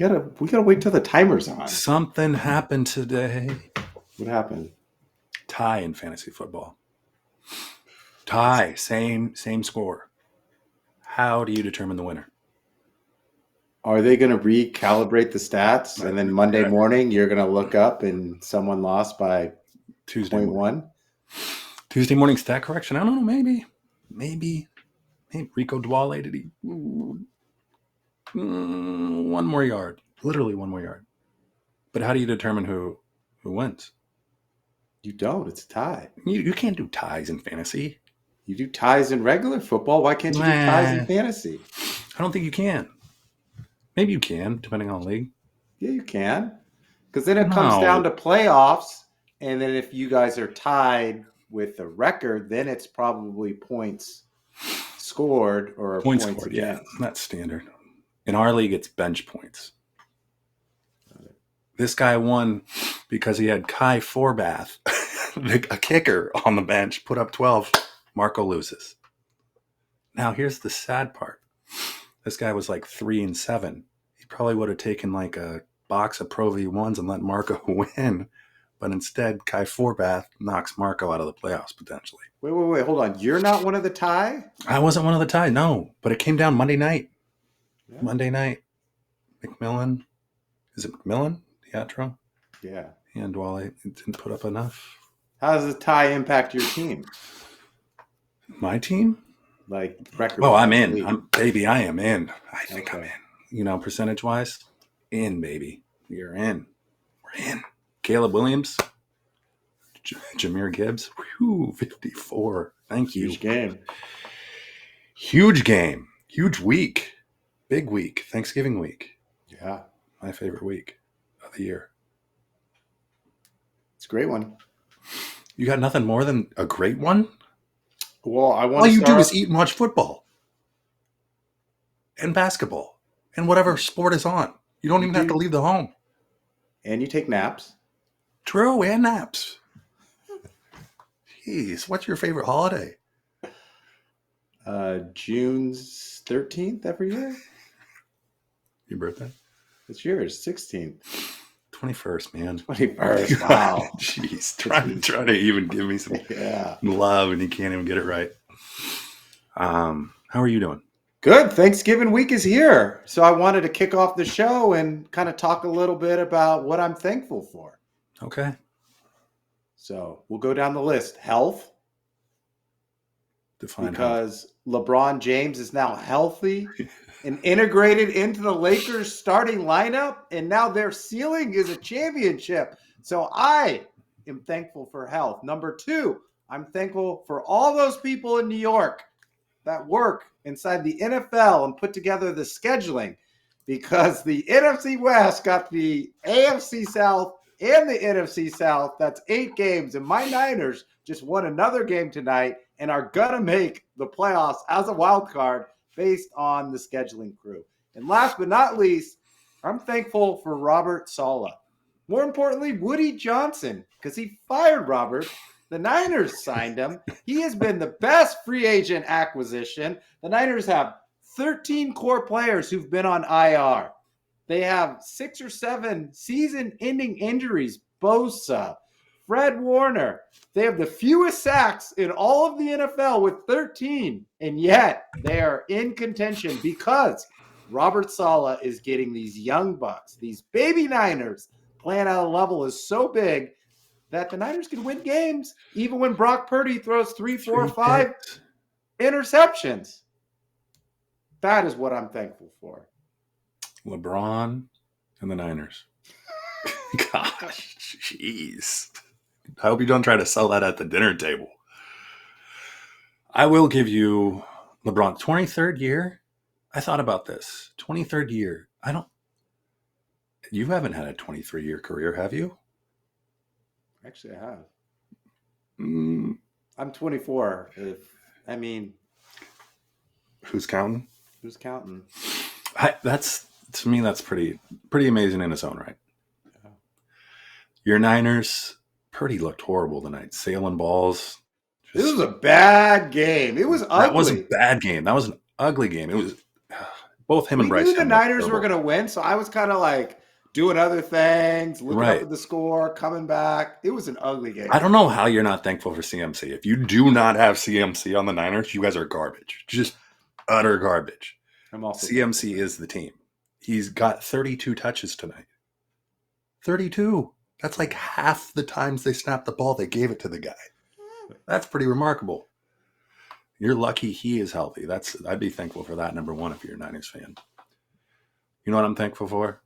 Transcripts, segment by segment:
gotta wait till the timer's on. Something happened today. What happened? Tie in fantasy football. Tie, same score. How do you determine the winner? Are they going to recalibrate the stats, and then Monday morning you're going to look up and someone lost by Tuesday 0.1? morning. Tuesday morning stat correction? I don't know. Maybe. Hey, Rico Dwale, did he? One more yard. Literally one more yard. But how do you determine who wins? You don't. It's a tie. You can't do ties in fantasy. You do ties in regular football. Why can't you do ties in fantasy? I don't think you can. Maybe you can, depending on the league. Yeah, you can. Because then it comes down to playoffs, and then if you guys are tied with the record, then it's probably points scored or points against. Yeah, that's standard. In our league, it's bench points. This guy won because he had Kai Forbath, a kicker, on the bench, put up 12. Marco loses. Now, here's the sad part. This guy was like 3-7. He probably would have taken like a box of Pro V1s and let Marco win. But instead, Kai Forbath knocks Marco out of the playoffs potentially. Wait. Hold on. You're not one of the tie? I wasn't one of the tie, no. But it came down Monday night. Yeah. Monday night. McMillan. Is it McMillan? Teatro? Yeah. And Dwale didn't put up enough. How does the tie impact your team? My team? Like record. Oh, I'm in. I am in. I think I'm in. Percentage-wise, in, baby. You're in. We're in. Caleb Williams. Jahmyr Gibbs. Whew, 54. Thank you. Huge game. Huge game. Huge week. Big week. Thanksgiving week. Yeah. My favorite week of the year. It's a great one. You got nothing more than a great one? Well, all you do is eat and watch football and basketball and whatever sport is on. You don't even have to leave the home. And you take naps. True, and naps. Jeez, what's your favorite holiday? June 13th every year. Your birthday? It's yours, 16th. 21st, man. 21st. Wow. Jeez, trying to even give me some love, and you can't even get it right. How are you doing? Good. Thanksgiving week is here. So I wanted to kick off the show and kind of talk a little bit about what I'm thankful for. Okay. So we'll go down the list. Health. Define because health. LeBron James is now healthy and integrated into the Lakers starting lineup, and now their ceiling is a championship. So I am thankful for health. Number 2, I'm thankful for all those people in New York that work inside the NFL and put together the scheduling, because the NFC West got the AFC South and the NFC South. That's 8 games, and my Niners just won another game tonight and are going to make the playoffs as a wild card based on the scheduling crew. And last but not least, I'm thankful for Robert Saleh. More importantly, Woody Johnson, because he fired Robert. The Niners signed him. He has been the best free agent acquisition. The Niners have 13 core players who've been on IR. They have 6 or 7 season-ending injuries. Bosa, Fred Warner. They have the fewest sacks in all of the NFL with 13, and yet they are in contention because Robert Saleh is getting these young bucks, these baby Niners, playing at a level is so big that the Niners can win games even when Brock Purdy throws 3, 4, 5 interceptions. That is what I'm thankful for. LeBron and the Niners. Gosh, jeez. I hope you don't try to sell that at the dinner table. I will give you LeBron. 23rd year? I thought about this. 23rd year. You haven't had a 23-year career, have you? Actually, I have. I'm 24. Who's counting? Who's counting? To me, that's pretty amazing in its own right. Yeah. Your Niners, Purdy looked horrible tonight. Sailing balls. This was a bad game. It was ugly. That was a bad game. That was an ugly game. It was. Both him We and Bryce knew the Young Niners looked were going to win, so I was kind of like doing other things, looking up Right. at the score, coming back. It was an ugly game. I don't know how you're not thankful for CMC. If you do not have CMC on the Niners, you guys are garbage. Just utter garbage. I'm also CMC is the team. He's got 32 touches tonight. 32. That's like half the times they snapped the ball, they gave it to the guy. That's pretty remarkable. You're lucky he is healthy. I'd be thankful for that, number one, if you're a Niners fan. You know what I'm thankful for?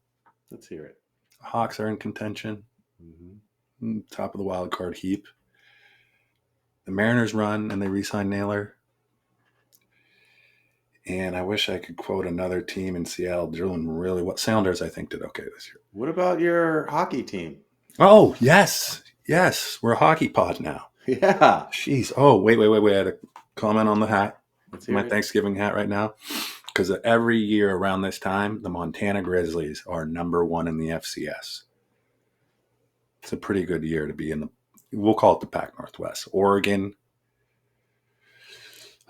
Let's hear it. Hawks are in contention. Top of the wild card heap. The Mariners run and they re-sign Naylor. And I wish I could quote another team in Seattle doing really well. Sounders, I think, did okay this year. What about your hockey team? Oh, yes. Yes. We're a hockey pod now. Yeah. Jeez. Oh, wait. I had a comment on the hat. Let's hear My it. Thanksgiving hat right now. Because every year around this time, the Montana Grizzlies are number one in the FCS. It's a pretty good year to be in we'll call it the Pac Northwest. Oregon.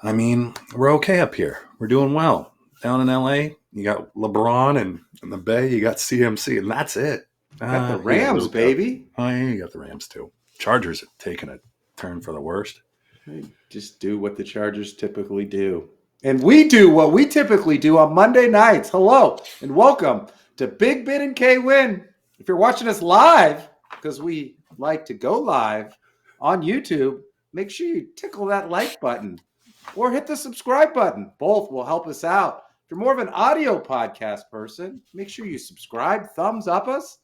I mean, we're okay up here. We're doing well. Down in LA, you got LeBron, and in the Bay, you got CMC, and that's it. Got the Rams, baby. Oh, yeah, you got the Rams too. Chargers have taken a turn for the worst. They just do what the Chargers typically do. And we do what we typically do on Monday nights. Hello, and welcome to Big Ben and Winn. If you're watching us live, because we like to go live on YouTube, make sure you tickle that like button or hit the subscribe button. Both will help us out. If you're more of an audio podcast person, make sure you subscribe, thumbs up us,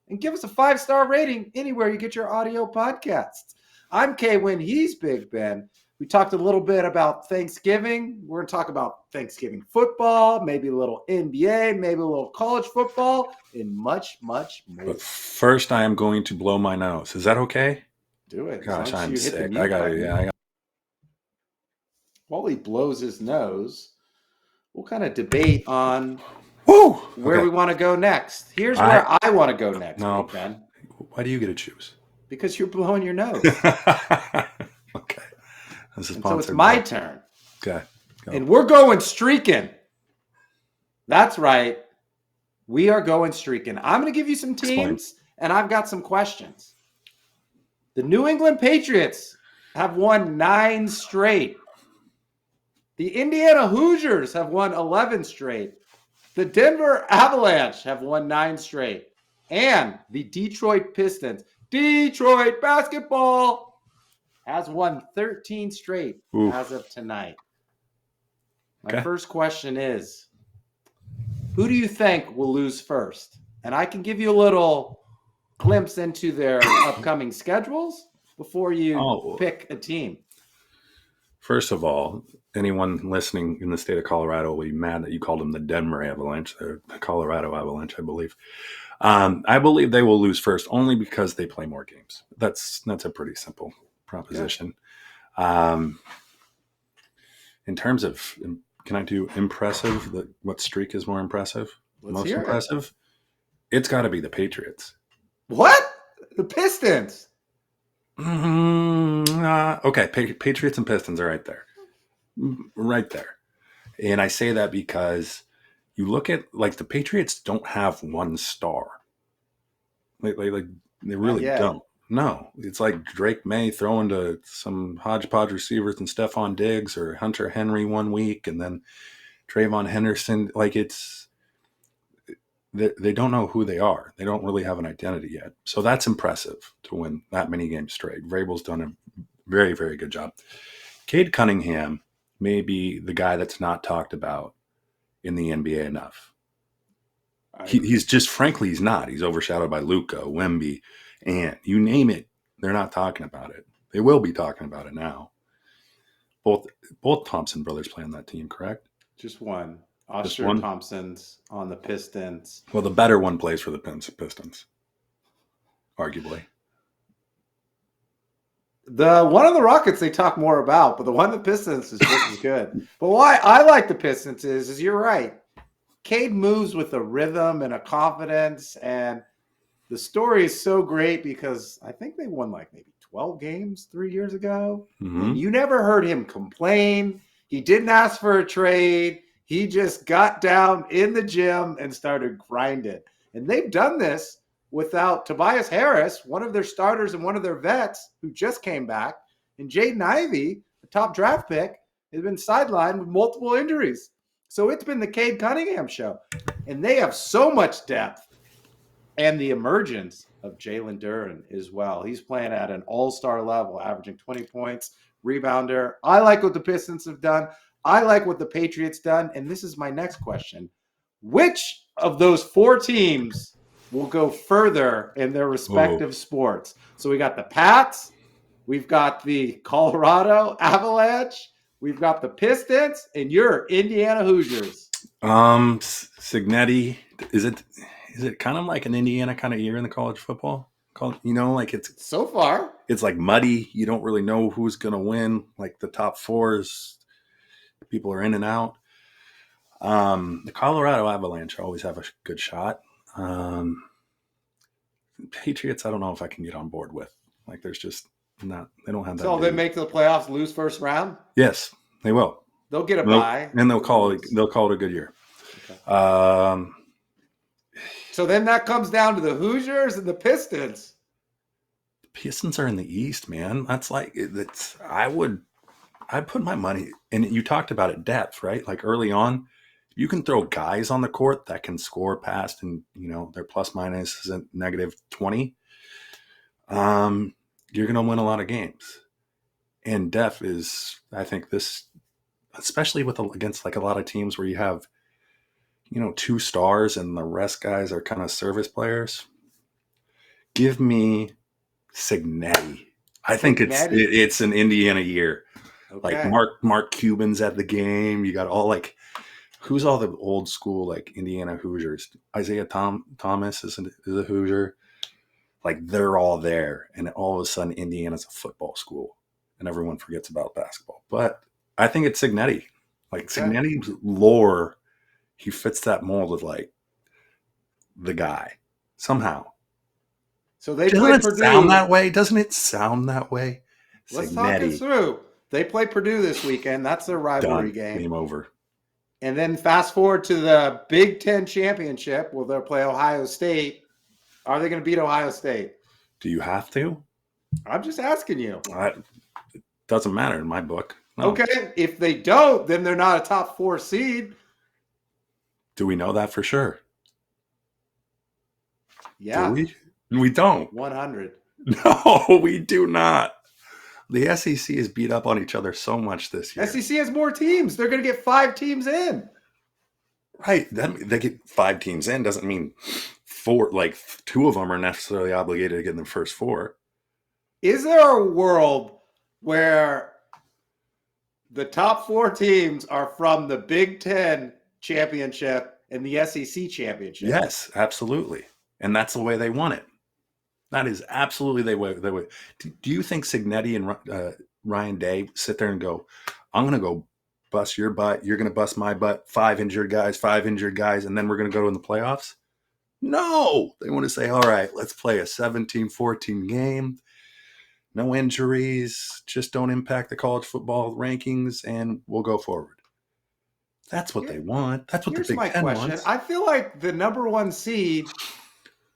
and give us a 5-star rating anywhere you get your audio podcasts. I'm Winn, he's Big Ben. We talked a little bit about Thanksgiving. We're going to talk about Thanksgiving football, maybe a little NBA, maybe a little college football, and much, much more. But first, I am going to blow my nose. Is that okay? Do it. Gosh, I'm sick. I got it. While he blows his nose, we'll kind of debate on where we want to go next. Here's where I want to go next, Big Ben. Why do you get to choose? Because you're blowing your nose. Okay. So it's my turn. Okay. Go. And we're going streaking. That's right. We are going streaking. I'm going to give you some teams, and I've got some questions. The New England Patriots have won 9 straight. The Indiana Hoosiers have won 11 straight. The Denver Avalanche have won 9 straight. And the Detroit Pistons, Detroit basketball, has won 13 straight as of tonight. My first question is, who do you think will lose first? And I can give you a little glimpse into their upcoming schedules before you pick a team. First of all, anyone listening in the state of Colorado will be mad that you called them the Denver Avalanche. They're the Colorado Avalanche, I believe. I believe they will lose first only because they play more games. That's a pretty simple proposition. In terms of, can I do impressive? What streak is more impressive? Most impressive? It's got to be the Patriots. What? The Pistons? Okay, Patriots and Pistons are right there. Right there. And I say that because you look at, like, the Patriots don't have one star. Like they really don't. No, it's like Drake May throwing to some hodgepodge receivers and Stephon Diggs or Hunter Henry one week, and then Trayvon Henderson. Like they don't know who they are. They don't really have an identity yet. So that's impressive to win that many games straight. Vrabel's done a very, very good job. Cade Cunningham may be the guy that's not talked about in the NBA enough. He's just, frankly, he's not. He's overshadowed by Luka, Wemby, and you name it, they're not talking about it. They will be talking about it now. Both Thompson brothers play on that team, correct? Just one. Oscar Thompson's on the Pistons. Well, the better one plays for the Pistons, arguably. The one of the Rockets they talk more about, but the one the Pistons is just as good. But why I like the Pistons is you're right. Cade moves with a rhythm and a confidence, and the story is so great because I think they won like maybe 12 games 3 years ago. Mm-hmm. And you never heard him complain. He didn't ask for a trade. He just got down in the gym and started grinding. And they've done this without Tobias Harris, one of their starters and one of their vets who just came back, and Jaden Ivey, the top draft pick, has been sidelined with multiple injuries. So it's been the Cade Cunningham show. And they have so much depth. And the emergence of Jalen Duren as well. He's playing at an all-star level, averaging 20 points, rebounder. I like what the Pistons have done. I like what the Patriots done. And this is my next question. Which of those four teams will go further in their respective sports? So we got the Pats. We've got the Colorado Avalanche. We've got the Pistons. And your Indiana Hoosiers. Signetti, is it kind of like an Indiana kind of year in the college football? Like it's so far, it's like muddy. You don't really know who's going to win. Like the top fours, people are in and out. The Colorado Avalanche always have a good shot. Patriots, I don't know if I can get on board with. Like there's just not, they don't have that. So they make the playoffs, lose first round? Yes, they will. They'll get a bye. And they'll call it a good year. Okay. So then that comes down to the Hoosiers and the Pistons. The Pistons are in the East, man. That's like I'd put my money, and you talked about it, depth, right? Like early on, you can throw guys on the court that can score past, and their plus minus is a negative 20. You're going to win a lot of games. And depth is, I think this, especially against like a lot of teams where you have, 2 stars and the rest guys are kind of service players. Give me Signetti. I think it's an Indiana year. Okay. Like Mark Cuban's at the game. You got all who's all the old school like Indiana Hoosiers? Isaiah Thomas is a Hoosier. Like they're all there, and all of a sudden Indiana's a football school, and everyone forgets about basketball. But I think it's Signetti. Like Signetti's lore. He fits that mold of like the guy somehow. So they play Purdue. Sound that way? Doesn't it sound that way? Let's talk it through. They play Purdue this weekend. That's their rivalry game. Game over. And then fast forward to the Big Ten championship where they'll play Ohio State. Are they going to beat Ohio State? Do you have to? I'm just asking you. It doesn't matter in my book. No. Okay. If they don't, then they're not a top 4 seed. Do we know that for sure? Yeah. Do we? We don't. 100. No, we do not. The SEC is beat up on each other so much this year. SEC has more teams. They're going to get 5 teams in. Right. They get 5 teams in doesn't mean 4, like 2 of them are necessarily obligated to get in the first 4. Is there a world where the top 4 teams are from the Big Ten championship and the SEC championship? Yes, absolutely. And that's the way they want it. That is absolutely the way. Do you think Signetti and Ryan Day sit there and go, I'm going to go bust your butt, you're going to bust my butt, 5 injured guys, and then we're going to go in the playoffs? No. They want to say, all right, let's play a 17-14 game. No injuries, just don't impact the college football rankings, and we'll go forward. That's what they want. That's what the Big Ten wants. I feel like the number 1 seed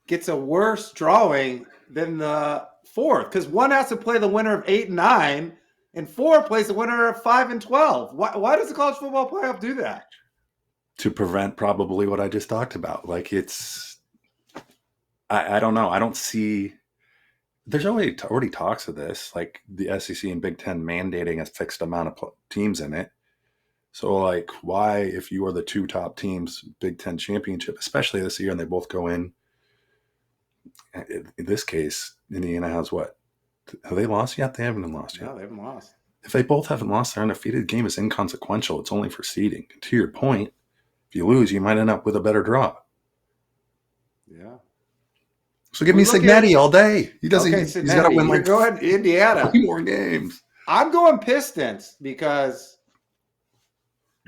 gets a worse drawing than the 4th because 1 has to play the winner of 8 and 9, and 4 plays the winner of 5 and 12. Why does the college football playoff do that? To prevent probably what I just talked about. Like I don't know. I don't see. There's already talks of this, like the SEC and Big Ten mandating a fixed amount of teams in it. So, like, why, if you are the 2 top teams, Big Ten championship, especially this year, and they both go in this case, Indiana has what? Have they lost yet? They haven't lost yet. No, they haven't lost. If they both haven't lost, their undefeated game is inconsequential. It's only for seeding. To your point, if you lose, you might end up with a better draw. Yeah. So give me Signetti all day. He doesn't. He's got to win like going Indiana. 3 more games. I'm going Pistons because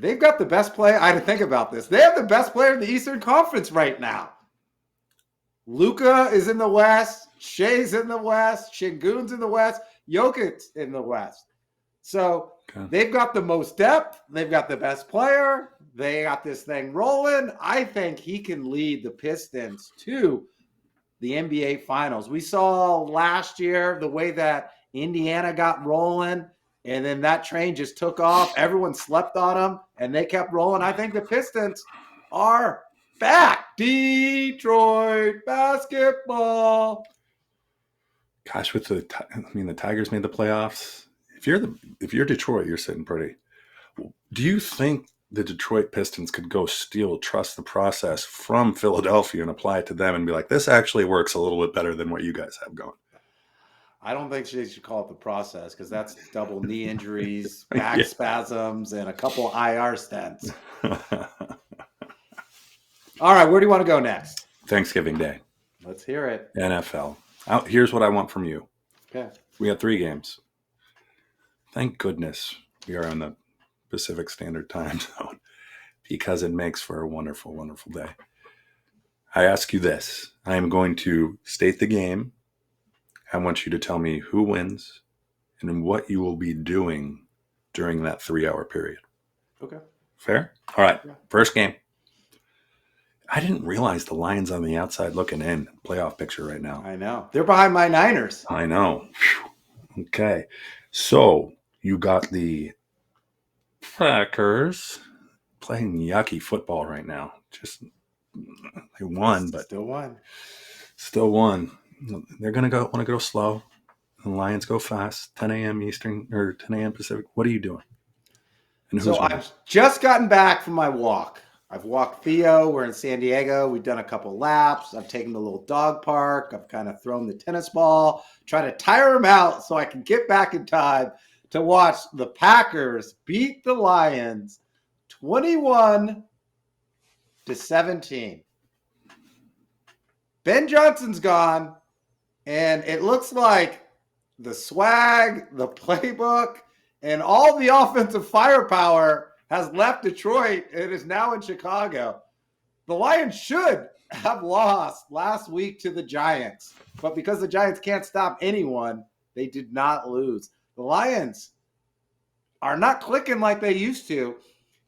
they've got the best player. I had to think about this. They have the best player in the Eastern Conference right now. Luka is in the West. Shea's in the West. Şengün's in the West. Jokic's in the West. So they've got the most depth. They've got the best player. They got this thing rolling. I think he can lead the Pistons to the NBA Finals. We saw last year the way that Indiana got rolling, and then that train just took off. Everyone slept on them, and they kept rolling. I think the Pistons are back. Detroit basketball. Gosh, the Tigers made the playoffs. If you're Detroit, you're sitting pretty. Do you think the Detroit Pistons could go steal trust the process from Philadelphia and apply it to them and be like, this actually works a little bit better than what you guys have going? I don't think they should call it the process because that's double knee injuries, back spasms, and a couple IR stints. All right, where do you want to go next? Thanksgiving Day. Let's hear it. NFL. Here's what I want from you. Okay. We have 3 games. Thank goodness we are on the Pacific Standard Time Zone because it makes for a wonderful, wonderful day. I ask you this. I am going to state the game. I want you to tell me who wins and what you will be doing during that 3-hour period. Okay. Fair? All right. Yeah. First game. I didn't realize the Lions on the outside looking in playoff picture right now. I know. They're behind my Niners. I know. Whew. Okay. So you got the Packers playing yucky football right now. Just they won, but still won. They're gonna want to go slow. The Lions go fast. 10 a.m. Eastern or 10 a.m. Pacific. What are you doing? And so I've just gotten back from my walk. I've walked Theo. We're in San Diego. We've done a couple laps. I've taken the little dog park. I've kind of thrown the tennis ball, trying to tire him out so I can get back in time to watch the Packers beat the Lions 21-17. Ben Johnson's gone, and it looks like the swag, the playbook, and all the offensive firepower has left Detroit and is now in Chicago. The Lions should have lost last week to the Giants, but because the Giants can't stop anyone, they did not lose. The Lions are not clicking like they used to.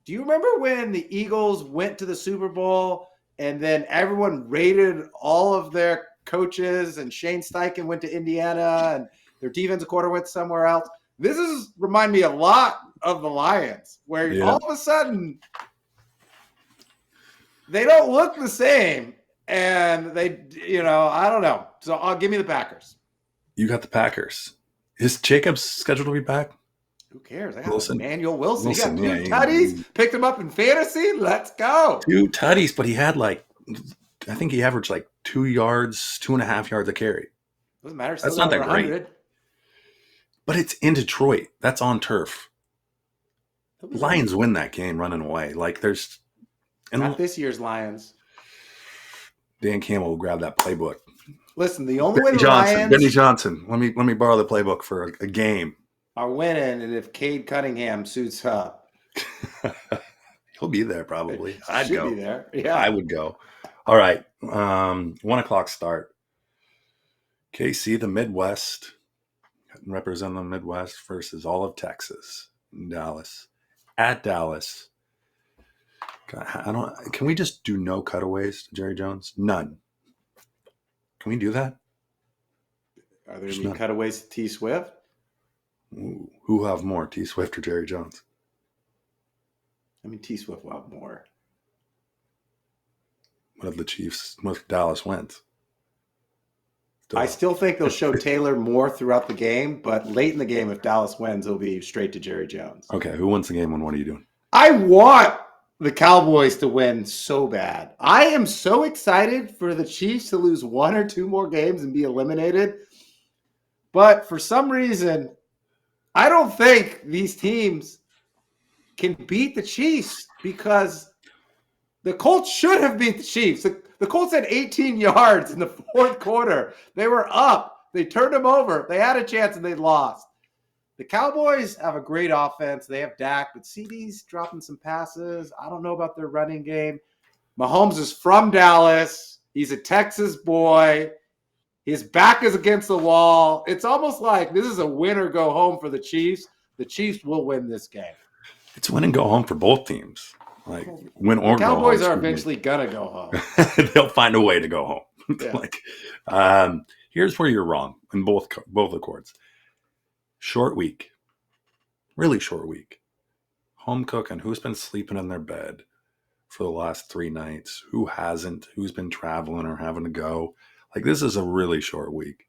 Do you remember when the Eagles went to the Super Bowl and then everyone rated all of their coaches and Shane Steichen went to Indiana and their defensive coordinator went somewhere else? This is remind me a lot of the Lions, where all of a sudden they don't look the same, and they, I don't know. So I'll give me the Packers. You got the Packers. Is Jacobs scheduled to be back? Who cares? I got Emmanuel Wilson. He got 2 tutties. Picked him up in fantasy. Let's go. 2 tutties, but he had I think he averaged 2 yards, 2.5 yards a carry. Doesn't matter. That's not that great. But it's in Detroit. That's on turf. Lions win that game running away. Not this year's Lions. Dan Campbell will grab that playbook. Listen, the only way the Lions... Benny Johnson. Let me borrow the playbook for a game. Are winning, and if Cade Cunningham suits up. He'll be there probably. I'd go. Be there. Yeah. I would go. All right. 1:00 start. KC, the Midwest. Represent the Midwest versus all of Texas in Dallas. At Dallas. God, can we just do no cutaways to Jerry Jones? None. Can we do that? Are there any cutaways to T Swift? Ooh, who have more, T Swift or Jerry Jones? I mean, T Swift will have more. What if the Chiefs, what if Dallas wins? I still think they'll show Taylor more throughout the game, but late in the game, if Dallas wins, it'll be straight to Jerry Jones. Okay, who wins the game and what are you doing? I want the Cowboys to win so bad. I am so excited for the Chiefs to lose 1 or 2 more games and be eliminated. But for some reason, I don't think these teams can beat the Chiefs because the Colts should have beat the Chiefs. The Colts had 18 yards in the 4th quarter. They were up. They turned them over. They had a chance and they lost. The Cowboys have a great offense. They have Dak, but CD's dropping some passes. I don't know about their running game. Mahomes is from Dallas. He's a Texas boy. His back is against the wall. It's almost like this is a win or go home for the Chiefs. The Chiefs will win this game. It's win and go home for both teams. Like win or The Cowboys go are home. eventually gonna go home. They'll find a way to go home. Yeah. Like, here's where you're wrong in both accords. Short week, really short week. Home cooking. Who's been sleeping in their bed for the last 3 nights? Who hasn't? Who's been traveling or having to go? Like, this is a really short week.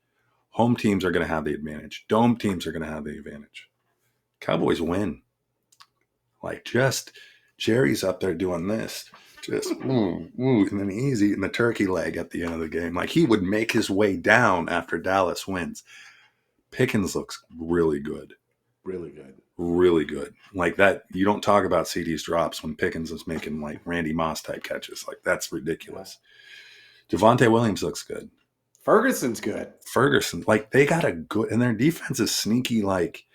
Home teams are going to have the advantage. Dome teams are going to have the advantage. Cowboys win. Like, just Jerry's up there doing this. Just and then he's eating the turkey leg at the end of the game. Like, he would make his way down after Dallas wins. Pickens looks really good. Really good. Really good. Like that, you don't talk about CD's drops when Pickens is making like Randy Moss type catches. Like, that's ridiculous. Javonte Williams looks good. Ferguson's good. Ferguson, like, they got a good, and their defense is sneaky. Like,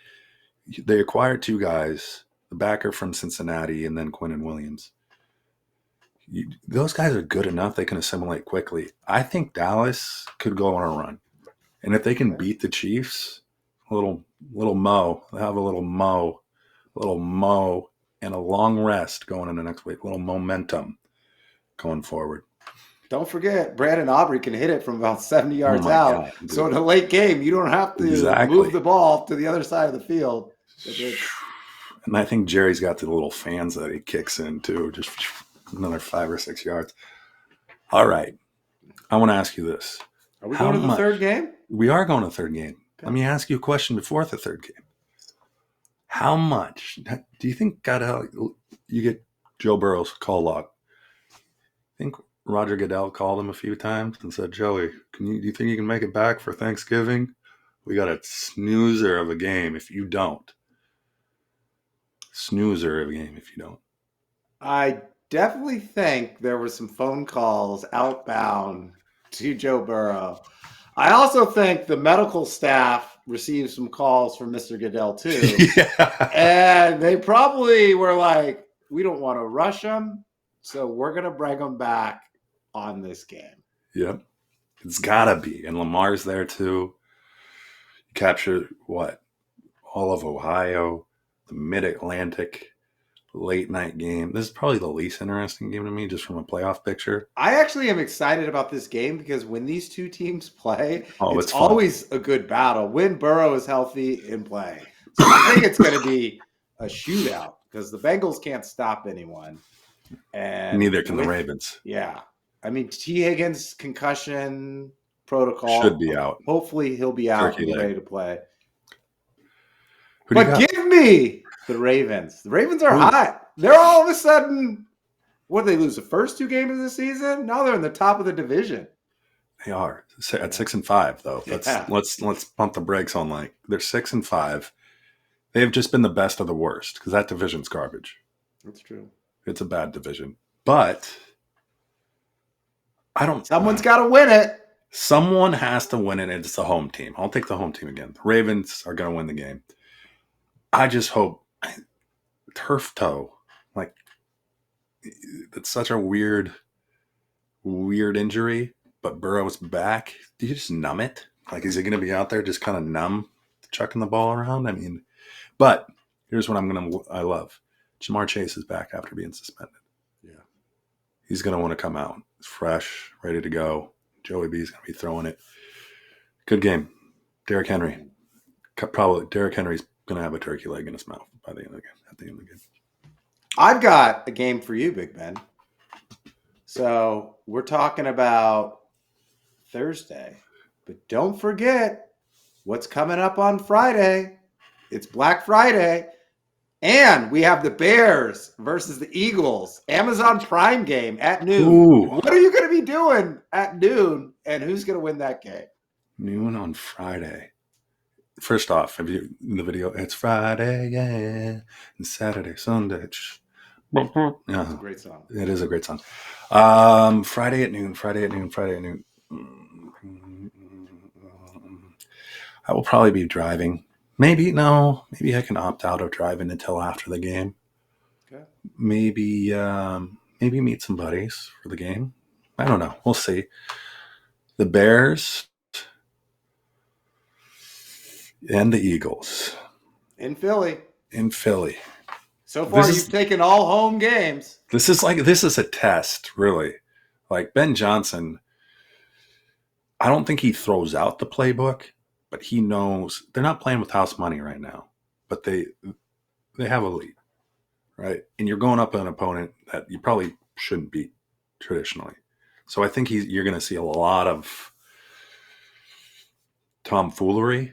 they acquired 2 guys, the backer from Cincinnati and then Quinnen Williams. Those guys are good enough. They can assimilate quickly. I think Dallas could go on a run. And if they can beat the Chiefs, little Mo, they'll have a little Mo, and a long rest going into next week, a little momentum going forward. Don't forget, Brandon Aubrey can hit it from about 70 yards out. God, so in a late game, you don't have to move the ball to the other side of the field. And I think Jerry's got the little fans that he kicks in too, just another 5 or 6 yards. All right. I want to ask you this. Are we going to the third game? We are going to the third game. Okay. Let me ask you a question before the third game. How much do you think you get Joe Burrow's call log? I think Roger Goodell called him a few times and said, Joey, do you think you can make it back for Thanksgiving? We got a snoozer of a game if you don't. I definitely think there were some phone calls outbound to Joe Burrow. I also think the medical staff received some calls from Mr. Goodell too. Yeah. And they probably were like, we don't want to rush him, so we're going to bring him back on this game. Yep. It's got to be. And Lamar's there too. Capture what? All of Ohio, the Mid-Atlantic, late night game. This is probably the least interesting game to me, just from a playoff picture. I actually am excited about this game because when these two teams play, it's always a good battle. When Burrow is healthy and playing. So I think it's going to be a shootout because the Bengals can't stop anyone. And neither can the Ravens. Yeah. I mean, T. Higgins concussion protocol. Should be out. Hopefully he'll be out and ready to play. But give me the Ravens. The Ravens are hot. They're all of a sudden, what did they lose the first 2 games of the season? Now they're in the top of the division. They are at 6-5 though. Let's pump the brakes on they're 6-5. They have just been the best of the worst because that division's garbage. That's true. It's a bad division, but Someone's got to win it. Someone has to win it. It's the home team. I'll take the home team again. The Ravens are going to win the game. I just hope turf toe, it's such a weird injury, but Burrow's back. Do you just numb it? Is he going to be out there just kind of numb, chucking the ball around? I mean, but here's what I love. Jamar Chase is back after being suspended. Yeah. He's going to want to come out. He's fresh, ready to go. Joey B's going to be throwing it. Good game. Derrick Henry's going to have a turkey leg in his mouth by the end of the game. I've got a game for you, Big Ben. So we're talking about Thursday, but don't forget what's coming up on Friday. It's Black Friday, and we have the Bears versus the Eagles. Amazon Prime game at noon. Ooh. What are you going to be doing at noon, and who's going to win that game? Noon on Friday. First off, have you in the video? It's Friday, yeah, and Saturday, Sunday. Yeah, it's a great song. It is a great song. Friday at noon. I will probably be driving. Maybe I can opt out of driving until after the game. Okay. Maybe meet some buddies for the game. I don't know. We'll see. The Bears and the Eagles in Philly. So far, you've taken all home games. This is a test, really. Like Ben Johnson, I don't think he throws out the playbook, but he knows they're not playing with house money right now. But they have a lead, right? And you're going up an opponent that you probably shouldn't beat traditionally. So I think you're going to see a lot of tomfoolery,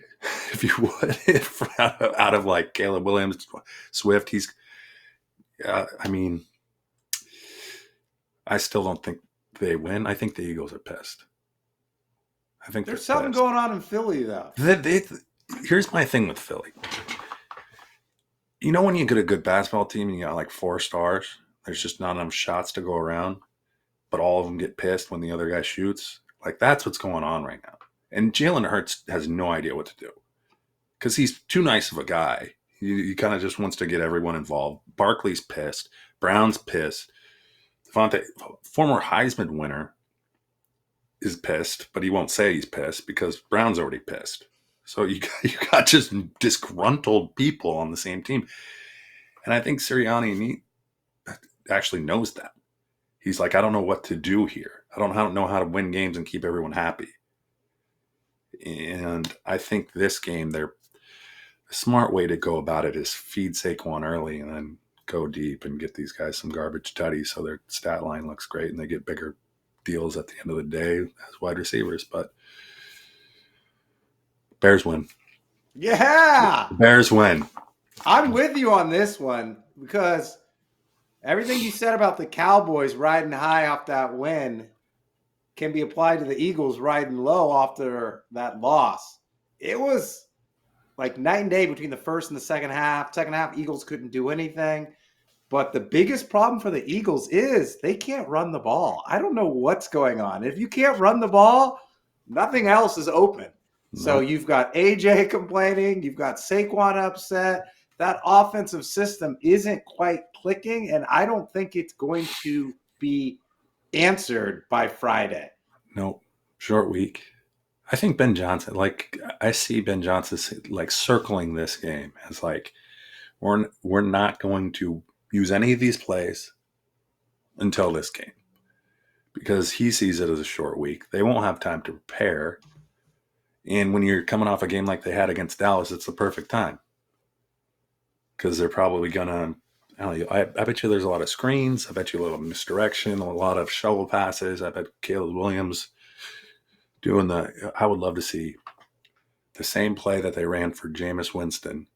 if you would, out of like Caleb Williams, Swift. I mean, I still don't think they win. I think the Eagles are pissed. I think there's something going on in Philly, though. Here's my thing with Philly. You know when you get a good basketball team and you got like 4 stars, there's just not enough shots to go around, but all of them get pissed when the other guy shoots? Like, that's what's going on right now. And Jalen Hurts has no idea what to do because he's too nice of a guy. He kind of just wants to get everyone involved. Barkley's pissed. Brown's pissed. Devontae, former Heisman winner, is pissed, but he won't say he's pissed because Brown's already pissed. So you got just disgruntled people on the same team. And I think Sirianni actually knows that. He's like, I don't know what to do here. I don't know how to win games and keep everyone happy. And I think this game, the smart way to go about it is feed Saquon early and then go deep and get these guys some garbage tutties so their stat line looks great and they get bigger deals at the end of the day as wide receivers. But Bears win. Yeah. Bears win. I'm with you on this one because everything you said about the Cowboys riding high off that win can be applied to the Eagles riding low after that loss. It was like night and day between the first and the second half. Second half, Eagles couldn't do anything. But the biggest problem for the Eagles is they can't run the ball. I don't know what's going on. If you can't run the ball, nothing else is open. No. So you've got AJ complaining. You've got Saquon upset. That offensive system isn't quite clicking, and I don't think it's going to be answered by Friday. No, short week. I think Ben Johnson, I see Ben Johnson like circling this game as like, we're not going to use any of these plays until this game because he sees it as a short week. They won't have time to prepare. And when you're coming off a game like they had against Dallas, it's the perfect time because they're probably going to, I bet you there's a lot of screens. I bet you a little misdirection, a lot of shovel passes. I bet Caleb Williams doing I would love to see the same play that they ran for Jameis Winston.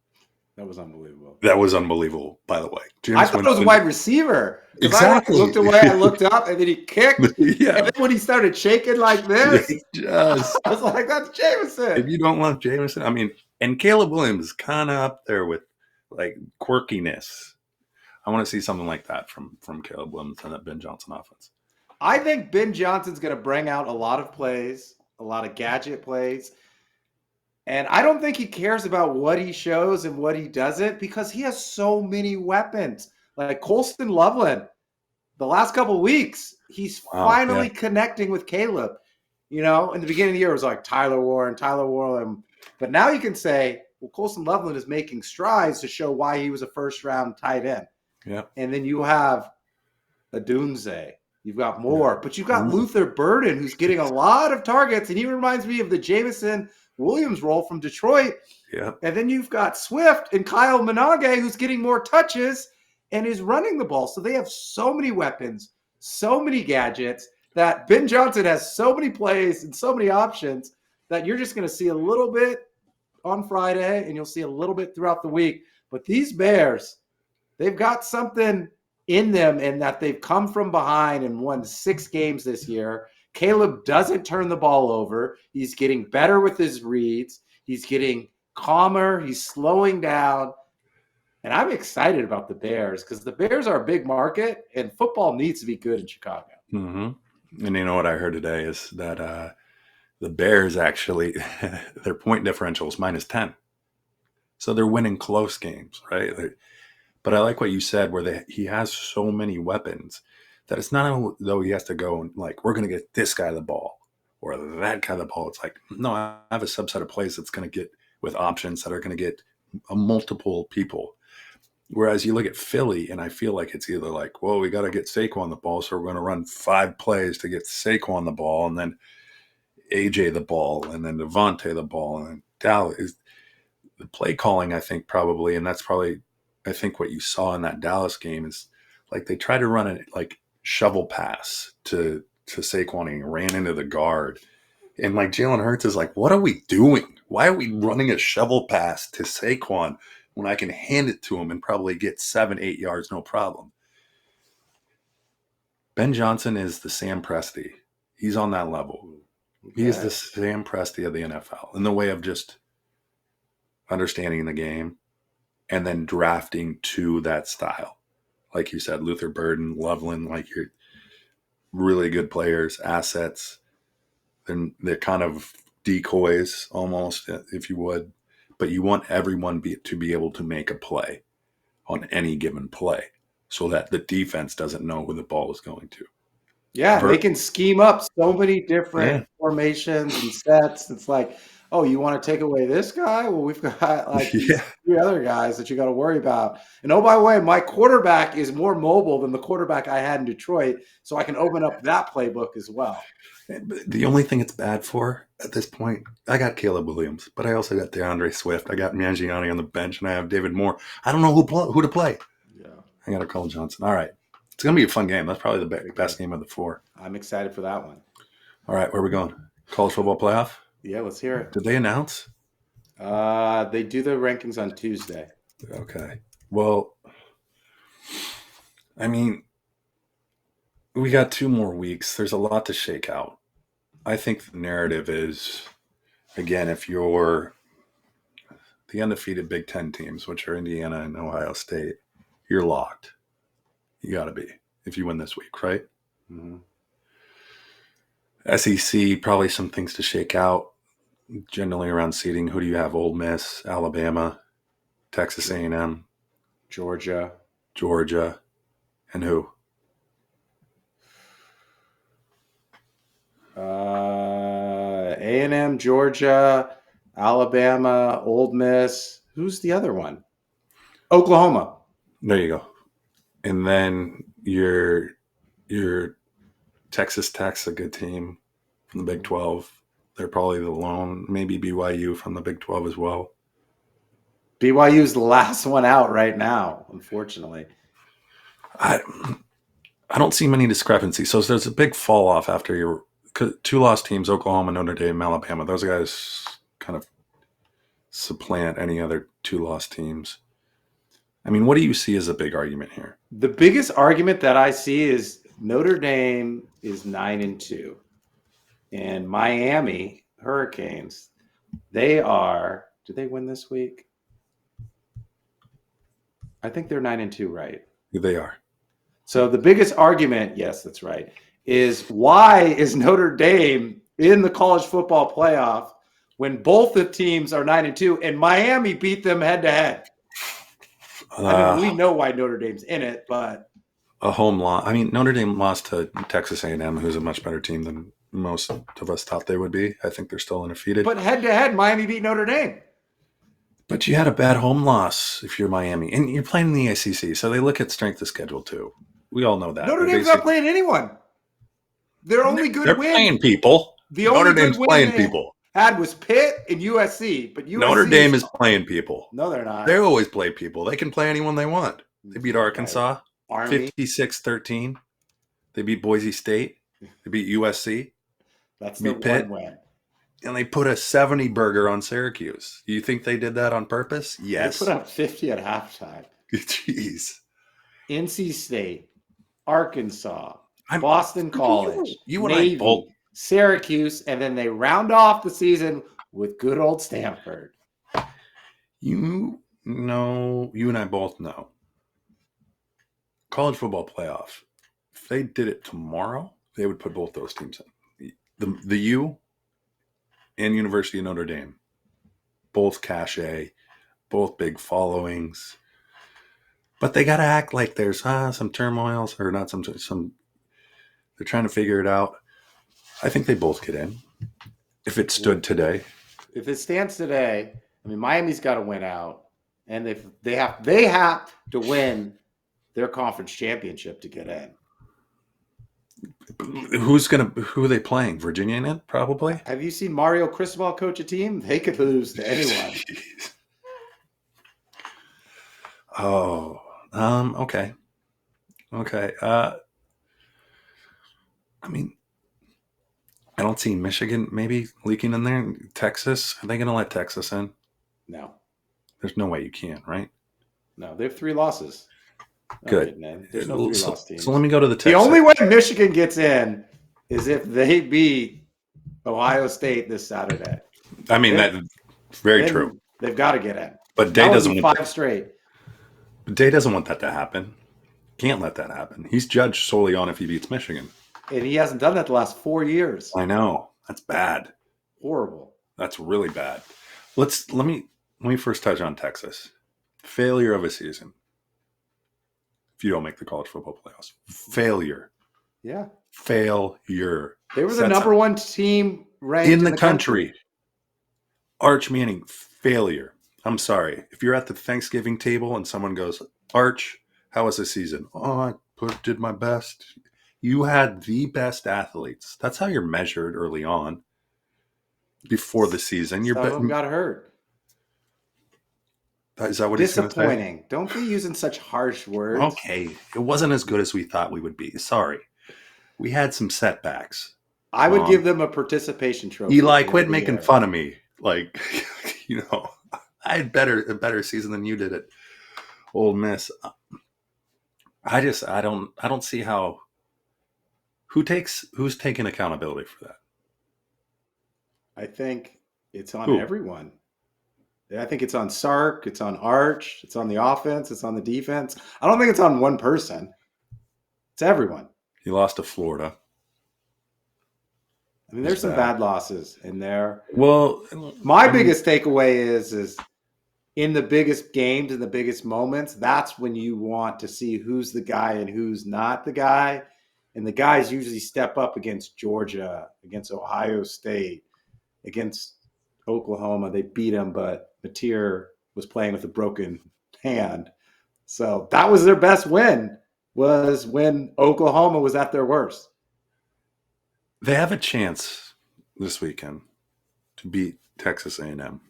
That was unbelievable. That was unbelievable, by the way. I thought it was a wide receiver. Exactly. I looked away, I looked up, and then he kicked. Yeah. And then when he started shaking like this, I was like, that's Jameson. If you don't love Jameson, I mean, and Caleb Williams is kind of up there with like quirkiness. I want to see something like that from Caleb Williams and that Ben Johnson offense. I think Ben Johnson's going to bring out a lot of plays, a lot of gadget plays. And I don't think he cares about what he shows and what he doesn't because he has so many weapons. Like Colston Loveland, the last couple of weeks, he's finally connecting with Caleb. You know, in the beginning of the year, it was like Tyler Warren. But now you can say, well, Colston Loveland is making strides to show why he was a first-round tight end. Yeah. And then you have Adunze. You've got more. But you've got Luther Burden, who's getting a lot of targets. And he reminds me of the Jameson Williams role from Detroit. Yeah. And then you've got Swift and Kyle Managa, who's getting more touches and is running the ball. So they have so many weapons, so many gadgets that Ben Johnson has so many plays and so many options that you're just going to see a little bit on Friday and you'll see a little bit throughout the week. But these Bears, they've got something in them in that they've come from behind and won 6 games this year. Caleb doesn't turn the ball over. He's getting better with his reads. He's getting calmer. He's slowing down. And I'm excited about the Bears because the Bears are a big market and football needs to be good in Chicago. Mm-hmm. And you know what I heard today is that the Bears actually, their point differential is -10. So they're winning close games, right? But I like what you said where he has so many weapons that it's not though he has to go and like, we're going to get this guy the ball or that guy the ball. It's like, no, I have a subset of plays that's going to get with options that are going to get multiple people. Whereas you look at Philly, and I feel like it's either like, whoa, we got to get Saquon the ball, so we're going to run 5 plays to get Saquon the ball, and then AJ the ball, and then Devontae the ball, and then Dallas is the play calling. I think probably, and that's probably, I think what you saw in that Dallas game is like they tried to run a like shovel pass to Saquon, and he ran into the guard, and like Jalen Hurts is like, what are we doing? Why are we running a shovel pass to Saquon when I can hand it to him and probably get 7-8 yards, no problem? Ben Johnson is the Sam Presti. He's on that level. He is the Sam Presti of the NFL in the way of just understanding the game and then drafting to that style. Like you said, Luther Burden, Loveland, like you're really good players, assets. They're kind of decoys almost, if you would. But you want everyone to be able to make a play on any given play so that the defense doesn't know who the ball is going to. Yeah, they can scheme up so many different formations and sets. It's like, oh, you want to take away this guy? Well, we've got like these 3 other guys that you got to worry about. And oh, by the way, my quarterback is more mobile than the quarterback I had in Detroit, so I can open up that playbook as well. The only thing it's bad for at this point, I got Caleb Williams, but I also got DeAndre Swift. I got Mangione on the bench, and I have David Moore. I don't know who to play. Yeah, I got to call Johnson. All right. It's going to be a fun game. That's probably the best game of the 4. I'm excited for that one. All right, where are we going? College football playoff? Yeah, let's hear it. Did they announce? They do the rankings on Tuesday. Okay. Well, I mean, we got 2 more weeks. There's a lot to shake out. I think the narrative is, again, if you're the undefeated Big Ten teams, which are Indiana and Ohio State, you're locked. You got to be if you win this week, right? Mm-hmm. SEC, probably some things to shake out. Generally around seeding, who do you have? Ole Miss, Alabama, Texas A&M, Georgia, and who? A&M, Georgia, Alabama, Ole Miss. Who's the other one? Oklahoma. There you go. And then your Texas Tech's a good team from the Big 12. They're probably the lone, maybe BYU from the Big 12 as well. BYU's the last one out right now, unfortunately. I don't see many discrepancies. So there's a big fall off after your 2 lost teams, Oklahoma, Notre Dame, Alabama. Those guys kind of supplant any other 2 lost teams. I mean, what do you see as a big argument here? The biggest argument that I see is Notre Dame is 9-2. And Miami Hurricanes, did they win this week? I think they're 9-2, right? They are. So the biggest argument, yes, that's right, is why is Notre Dame in the college football playoff when both the teams are 9-2 and Miami beat them head to head? I mean, we know why Notre Dame's in it, but a home loss. I mean, Notre Dame lost to Texas A&M, who's a much better team than most of us thought they would be. I think they're still undefeated. But head to head, Miami beat Notre Dame. But you had a bad home loss if you're Miami, and you're playing in the ACC, so they look at strength of schedule too. We all know that. Notre Dame's not playing anyone. Their only good they're win. Playing people. The only Notre Dame's playing people. Had was Pitt and USC, but USC Notre Dame is playing people. No, they're not. They always play people. They can play anyone they want. They beat Arkansas 56-13. They beat Boise State. They beat USC. That's the Pitt. One win. And they put a 70 burger on Syracuse. You think they did that on purpose? Yes. They put up 50 at halftime. Jeez. NC State, Arkansas, Boston College, you Navy, and I both. Syracuse, and then they round off the season with good old Stanford. You and I both know. College football playoff. If they did it tomorrow, they would put both those teams in. The U and University of Notre Dame, both cachet, both big followings. But they got to act like there's some turmoils or not some. They're trying to figure it out. I think they both get in. If it stood today. If it stands today, I mean, Miami's got to win out. and they have to win their conference championship to get in. Who are they playing? Virginia in it, probably. Have you seen Mario Cristobal coach a team? They could lose to anyone. Jeez. Oh, okay. I mean, I don't see Michigan maybe leaking in there. Texas, are they going to let Texas in? No, There's no way you can, right? no, they have 3 losses. Not Good. getting in. There's no 3 loss teams. So let me go to the The Texas. only way Michigan gets in is if they beat Ohio State this Saturday. I mean, that's very true. They've got to get in. But Day doesn't want 5 straight. Day doesn't want that to happen. Can't let that happen. He's judged solely on if he beats Michigan. And he hasn't done that the last 4 years. I know. That's bad. Horrible. That's really bad. Let me first touch on Texas. Failure of a season. If you don't make the college football playoffs. Failure. Yeah. Failure. They were the number 1 team ranked in the country. Arch Manning, failure. I'm sorry. If you're at the Thanksgiving table and someone goes, Arch, how was the season? Oh, I did my best. You had the best athletes. That's how you're measured early on. Before the season. Some of them got hurt. Is that what he's going to say? Disappointing. Don't be using such harsh words. Okay. It wasn't as good as we thought we would be. Sorry. We had some setbacks. I would give them a participation trophy. Eli, quit making fun of me. Like, I had a better season than you did at Ole Miss. I don't see how. Who's taking accountability for that? I think it's on everyone. I think it's on Sark, it's on Arch, it's on the offense, it's on the defense. I don't think it's on one person. It's everyone. He lost to Florida. I mean, there's some bad losses in there. Well, my biggest takeaway is in the biggest games and the biggest moments, that's when you want to see who's the guy and who's not the guy. And the guys usually step up against Georgia, against Ohio State, against Oklahoma. They beat them, but Mateer was playing with a broken hand. So that was their best win, was when Oklahoma was at their worst. They have a chance this weekend to beat Texas A&M. And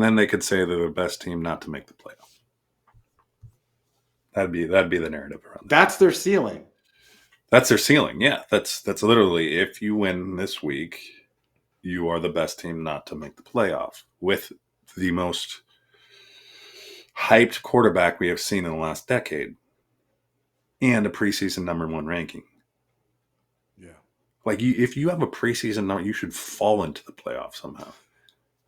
then they could say they're the best team not to make the playoff. That'd be the narrative around that. That's their ceiling. That's their ceiling, yeah. That's literally, if you win this week, you are the best team not to make the playoff with the most hyped quarterback we have seen in the last decade and a preseason number 1 ranking. Yeah. Like, if you have a preseason number, you should fall into the playoff somehow.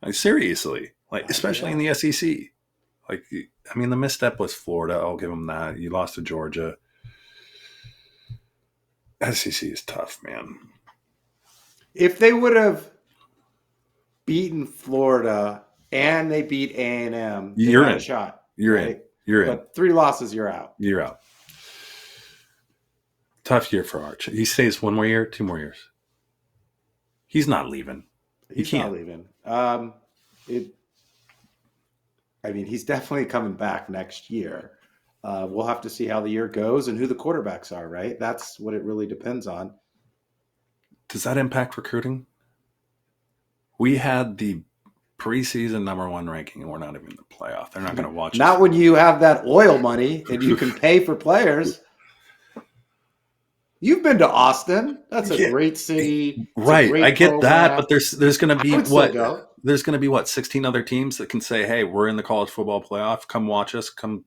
Like, seriously. Like, especially in the SEC. Like, I mean, the misstep was Florida. I'll give them that. You lost to Georgia. SEC is tough, man. If they would have beaten Florida and they beat A&M, you're in. A shot. You're in. You're in. But 3 losses, you're out. You're out. Tough year for Arch. He stays 1 more year, 2 more years. He's not leaving. He's not leaving. He's definitely coming back next year. We'll have to see how the year goes and who the quarterbacks are, right? That's what it really depends on. Does that impact recruiting? We had the preseason number 1 ranking, and we're not even in the playoff. They're not going to watch us. Not when you have that oil money and you can pay for players. You've been to Austin. That's a great city. Right. I get program. That, but there's going to be what? There's going to be 16 other teams that can say, "Hey, we're in the college football playoff. Come watch us. Come."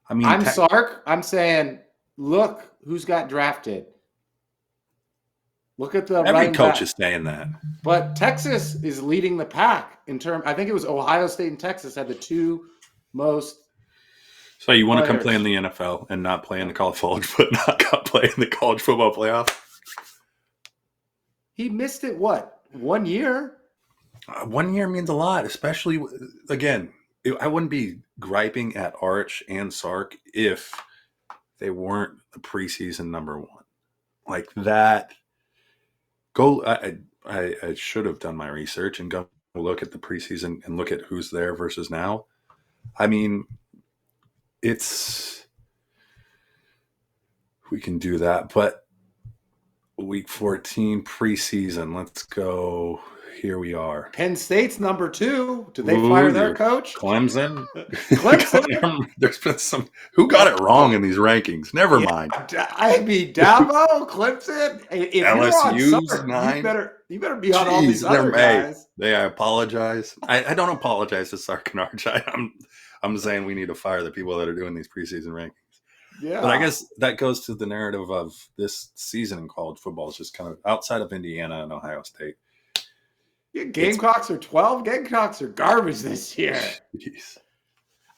I mean, I'm Sark. I'm saying, look who's got drafted. Look at the every coach is saying that. But Texas is leading the pack in terms. I think it was Ohio State and Texas had the 2 most. So you want to come play in the NFL and not play in the college play in the college football playoff? He missed it. What, 1 year? 1 year means a lot, especially again. I wouldn't be griping at Arch and Sark if they weren't the preseason number 1 like that. I should have done my research and go look at the preseason and look at who's there versus now. I mean, we can do that, but week 14 preseason, let's go. Here we are. Penn State's number 2. Did they fire their coach? Clemson. Clemson. There's been some who got it wrong in these rankings. Never mind. I mean, Dabo, Clemson. If LSU's you're on Sark, 9. you better be on all these other guys. I apologize. I don't apologize to Sark and Arch. I'm saying we need to fire the people that are doing these preseason rankings. Yeah. But I guess that goes to the narrative of this season in college football is just kind of outside of Indiana and Ohio State. Yeah, Gamecocks are 12. Gamecocks are garbage this year. Jeez.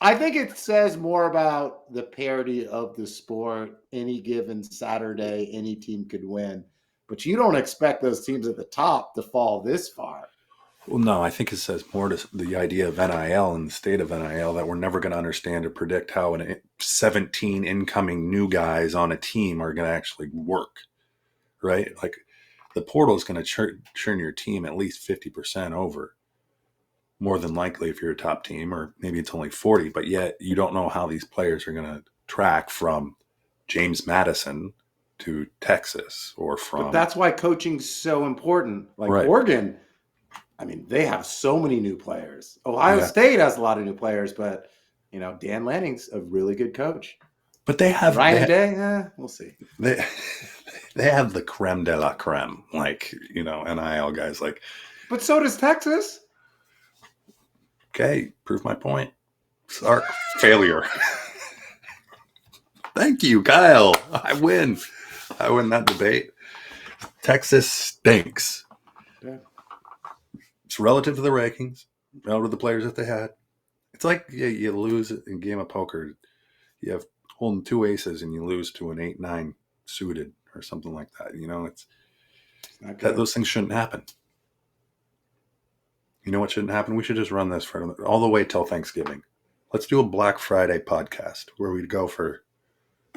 I think it says more about the parity of the sport. Any given Saturday, any team could win. But you don't expect those teams at the top to fall this far. Well, no, I think it says more to the idea of NIL and the state of NIL that we're never going to understand or predict how 17 incoming new guys on a team are going to actually work, right? Like the portal is going to churn your team at least 50% over, more than likely if you're a top team, or maybe it's only 40, but yet you don't know how these players are going to track from James Madison to Texas or from... But that's why coaching's so important. Like right. Oregon... I mean, they have so many new players. Ohio State has a lot of new players, but, Dan Lanning's a really good coach. But they have... Ryan Day, we'll see. They have the creme de la creme, like, NIL guys. Like. But so does Texas. Okay, prove my point. Sark, failure. Thank you, Kyle. I win that debate. Texas stinks. Yeah. It's relative to the rankings, relative to the players that they had. It's like you lose in a game of poker. You have holding 2 aces and you lose to an 8-9 suited or something like that. It's not good. Those things shouldn't happen. You know what shouldn't happen? We should just run this for all the way till Thanksgiving. Let's do a Black Friday podcast where we'd go for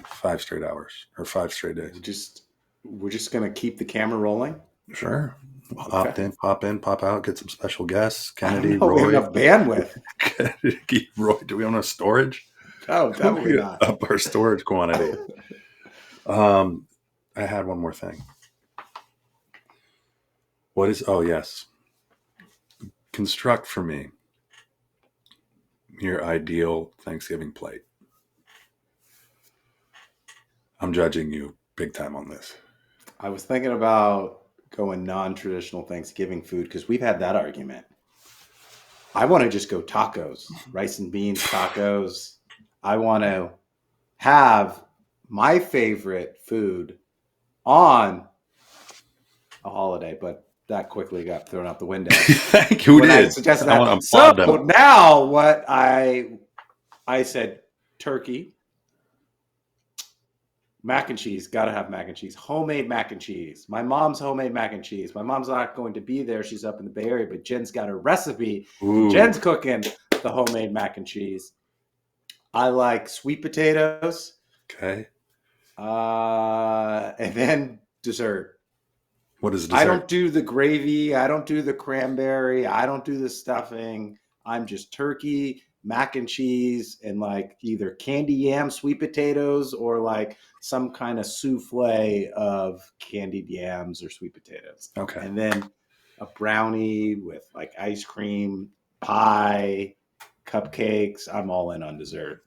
5 straight hours or 5 straight days. We're just going to keep the camera rolling? Sure. Okay. Pop in, pop out, get some special guests. Kennedy, Roy. We have enough bandwidth. Kennedy, Roy. Do we have enough storage? Oh, definitely not. Up our storage quantity. I had one more thing. Yes. Construct for me your ideal Thanksgiving plate. I'm judging you big time on this. I was thinking about going non-traditional Thanksgiving food because we've had that argument. I want to just go tacos, rice and beans tacos. I want to have my favorite food on a holiday, but that quickly got thrown out the window. Thank you. I suggested that. So now what I said, turkey. Mac and cheese, got to have mac and cheese. Homemade mac and cheese. My mom's homemade mac and cheese. My mom's not going to be there. She's up in the Bay Area, but Jen's got a recipe. Ooh. Jen's cooking the homemade mac and cheese. I like sweet potatoes. Okay. And then dessert. What is dessert? I don't do the gravy. I don't do the cranberry. I don't do the stuffing. I'm just turkey, mac and cheese, and like either candy yam sweet potatoes or like some kind of souffle of candied yams or sweet potatoes. Okay. And then a brownie with like ice cream, pie, cupcakes. I'm all in on dessert.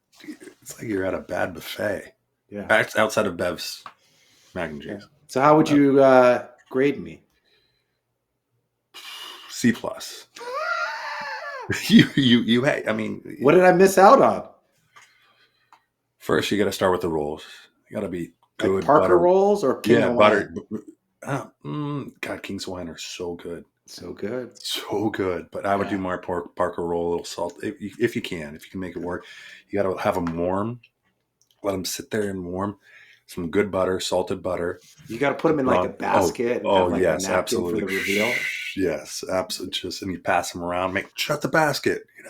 It's like you're at a bad buffet. Yeah. Outside of Bev's mac and cheese. Yeah. So how would you grade me? C+. You I mean, what did I miss out on? First, you got to start with the rolls. You got to be good. Like Parker butter rolls or King butter. God, King's Hawaiian are so good. So good. So good. But I would do more Parker roll, a little salt if you can make it work. You got to have them warm. Let them sit there and warm. Some good butter, salted butter. You got to put them in like a basket. Yes, absolutely. For the reveal. Yes, absolutely. And you pass them around. Shut the basket. You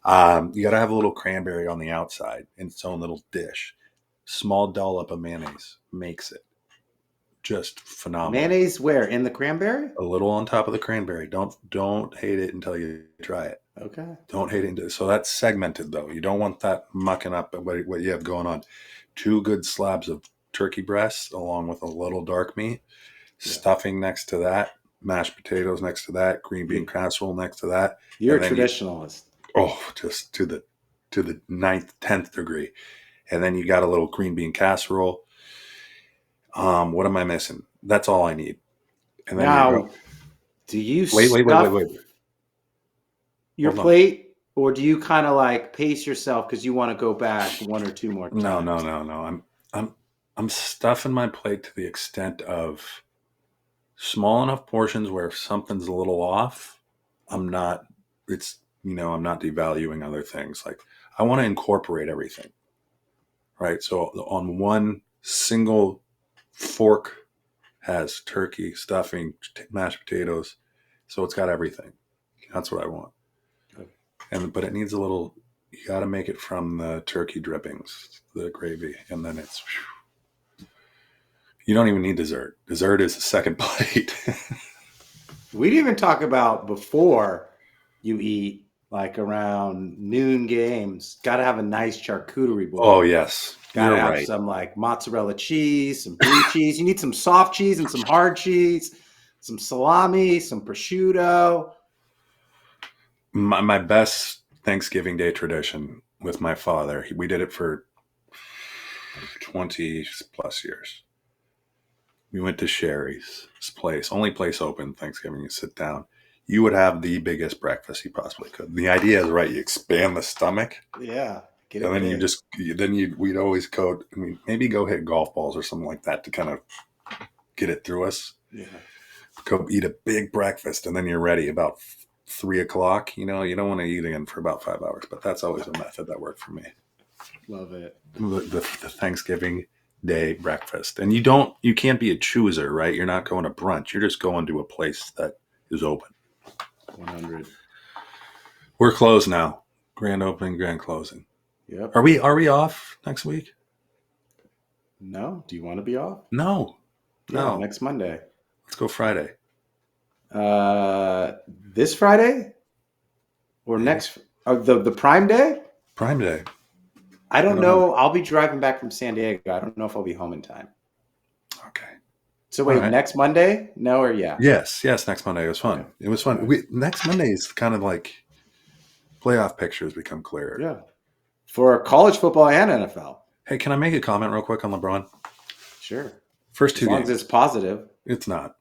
got to have a little cranberry on the outside in its own little dish. Small dollop of mayonnaise makes it. just phenomenal. Mayonnaise where? In the cranberry? A little on top of the cranberry. Don't hate it until you try it. Okay. Don't hate it. So that's segmented, though. You don't want that mucking up what you have going on. 2 good slabs of turkey breasts along with a little dark meat, stuffing next to that, mashed potatoes next to that, green bean casserole next to that. You're a traditionalist. Just to the 9th, 10th degree. And then you got a little green bean casserole. What am I missing? That's all I need. And then now, do you wait. Your plate, or do you kind of like pace yourself because you want to go back 1 or 2 more times? No. I'm stuffing my plate to the extent of small enough portions where if something's a little off, I'm not devaluing other things. Like I want to incorporate everything. Right. So on one single fork has turkey, stuffing, mashed potatoes. So it's got everything. That's what I want. But it needs a little, you got to make it from the turkey drippings, the gravy. And then you don't even need dessert. Dessert is the second plate. We didn't even talk about before you eat, like around noon games. Got to have a nice charcuterie board. Oh, yes. Got to have some like mozzarella cheese, some brie cheese. You need some soft cheese and some hard cheese, some salami, some prosciutto. My best Thanksgiving Day tradition with my father, we did it for 20 plus years. We went to Sherry's place, only place open Thanksgiving. You sit down. You would have the biggest breakfast you possibly could. The idea is right. You expand the stomach. Yeah. And then we'd always maybe go hit golf balls or something like that to kind of get it through us. Yeah. Go eat a big breakfast and then you're ready about 3 o'clock. You don't want to eat again for about 5 hours, but that's always a method that worked for me. Love it. The Thanksgiving Day breakfast. And you can't be a chooser, right? You're not going to brunch. You're just going to a place that is open. 100. We're closed now. Grand opening, grand closing. Yep. Are we off next week? No. Do you want to be off? No. Next Monday. Let's go Friday. This Friday? Or next? The Prime Day? Prime Day. I don't know. I'll be driving back from San Diego. I don't know if I'll be home in time. Okay. So wait, next Monday? No or yeah? Yes. Next Monday. It was fun. It was fun. Next Monday is kind of like playoff pictures become clearer. Yeah. For college football and NFL. Hey, can I make a comment real quick on LeBron? Sure. First 2 games. As long as it's positive. It's not.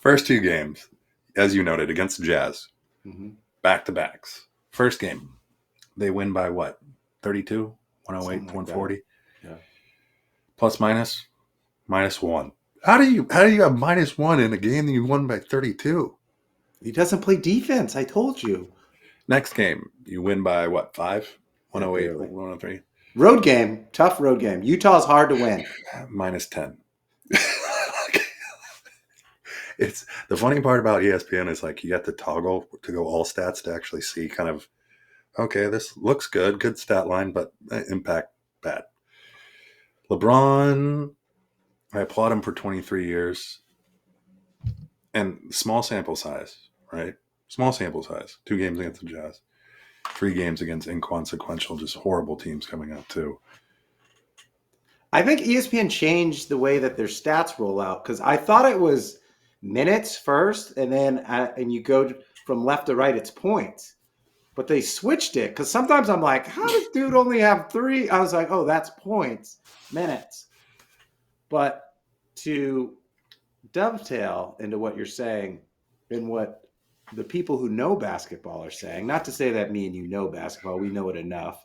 First 2 games, as you noted, against the Jazz. Mm-hmm. Back-to-backs. First game, they win by what? 32? 108, Something like 140? That. Yeah. Plus minus? -1. How do you have -1 in a game that you won by 32? He doesn't play defense. I told you. Next game, you win by what? 5? 108, Barely. 103? Road game. Tough road game. Utah's hard to win. -10. It's the funny part about ESPN is like you have to toggle to go all stats to actually see kind of, okay, this looks good stat line, but impact bad. LeBron, I applaud him for 23 years and small sample size, right? Small sample size. 2 games against the Jazz, 3 games against inconsequential, just horrible teams coming up too. I think ESPN changed the way that their stats roll out because I thought it was minutes first, and then and you go from left to right, it's points. But they switched it because sometimes I'm like, how does dude only have 3? I was like, oh, that's points, minutes. But to dovetail into what you're saying and what the people who know basketball are saying, not to say that me and you know basketball, we know it enough,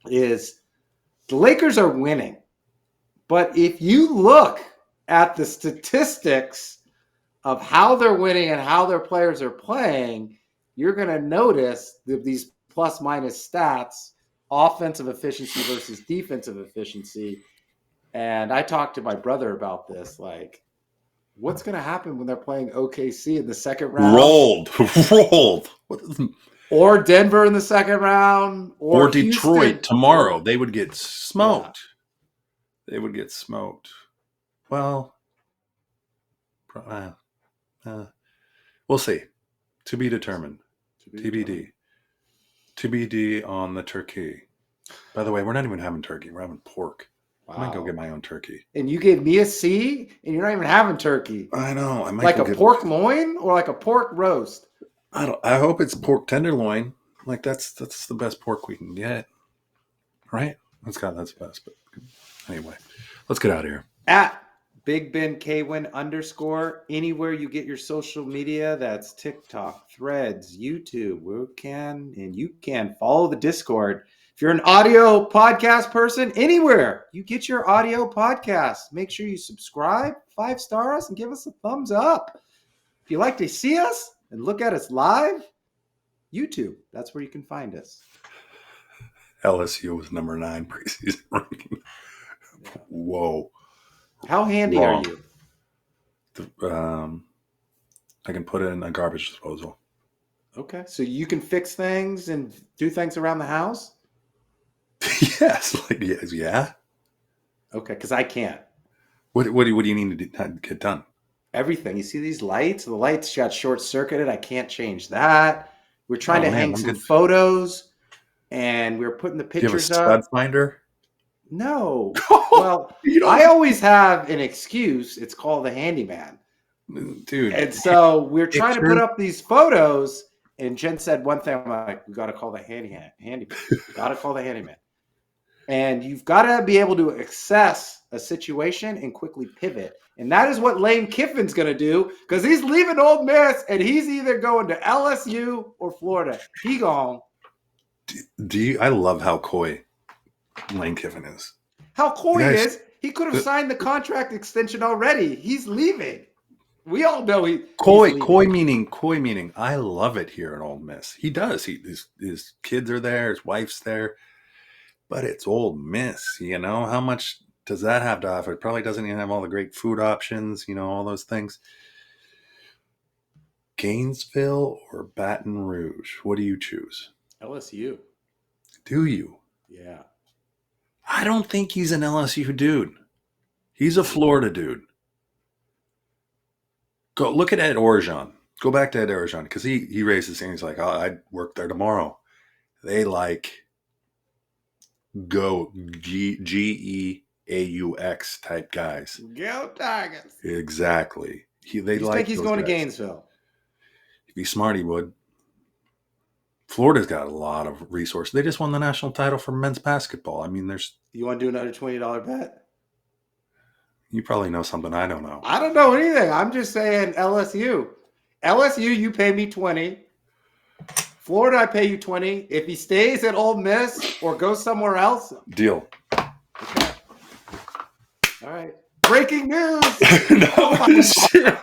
is the Lakers are winning. But if you look at the statistics of how they're winning and how their players are playing, you're going to notice these plus minus stats, offensive efficiency versus defensive efficiency. And I talked to my brother about this, like, what's going to happen when they're playing OKC in the second round? Rolled. Or Denver in the second round. Or Houston, Detroit tomorrow. They would get smoked. Yeah. They would get smoked. Well, we'll see. To be determined. TBD. TBD on the turkey. By the way, we're not even having turkey. We're having pork. Wow. I might go get my own turkey. And you gave me a C, and you're not even having turkey. I know. I might like a pork loin or like a pork roast. I hope it's pork tenderloin. Like that's the best pork we can get, right? That's the best. But anyway, let's get out of here. At Big Ben Kwin _ anywhere you get your social media. That's TikTok, Threads, YouTube. You can follow the Discord. If you're an audio podcast person, anywhere you get your audio podcast, make sure you subscribe, 5-star us, and give us a thumbs up. If you like to see us and look at us live, YouTube, that's where you can find us. LSU was number 9 preseason ranking. Yeah. Whoa. How handy are you? I can put it in a garbage disposal. Okay. So you can fix things and do things around the house? Yes. Yeah. Okay, because I can't. What do you need to get done? Everything. You see these lights? The lights got short-circuited. I can't change that. We're trying to hang some photos, and we're putting the pictures up. Do you have a stud finder? No. Well, I always have an excuse. It's called the handyman. Dude. And so we're trying to put up these photos, and Jen said one thing. I'm like, we got to call the handyman. We got to call the handyman. And you've got to be able to assess a situation and quickly pivot. And that is what Lane Kiffin's going to do because he's leaving Ole Miss, and he's either going to LSU or Florida. He gone. I love how coy Lane Kiffin is. How coy he is. He could have signed the contract extension already. He's leaving. We all know he's coy meaning I love it here in Ole Miss. He does. His kids are there, his wife's there. But it's Ole Miss, How much does that have to offer? It probably doesn't even have all the great food options, all those things. Gainesville or Baton Rouge? What do you choose? LSU. Do you? Yeah. I don't think he's an LSU dude. He's a Florida dude. Go look at Ed Orgeron. Go back to Ed Orgeron because he raised his hand. He's like, I'd work there tomorrow. They go GEAUX type guys. Go Tigers. Exactly. You think he's going to Gainesville? If he's smart, he would. Florida's got a lot of resources. They just won the national title for men's basketball. I mean, You want to do another $20 bet? You probably know something I don't know. I don't know anything. I'm just saying LSU. LSU, you pay me $20. Florida, I pay you $20. If he stays at Ole Miss or goes somewhere else. Deal. Okay. All right. Breaking news. No shit.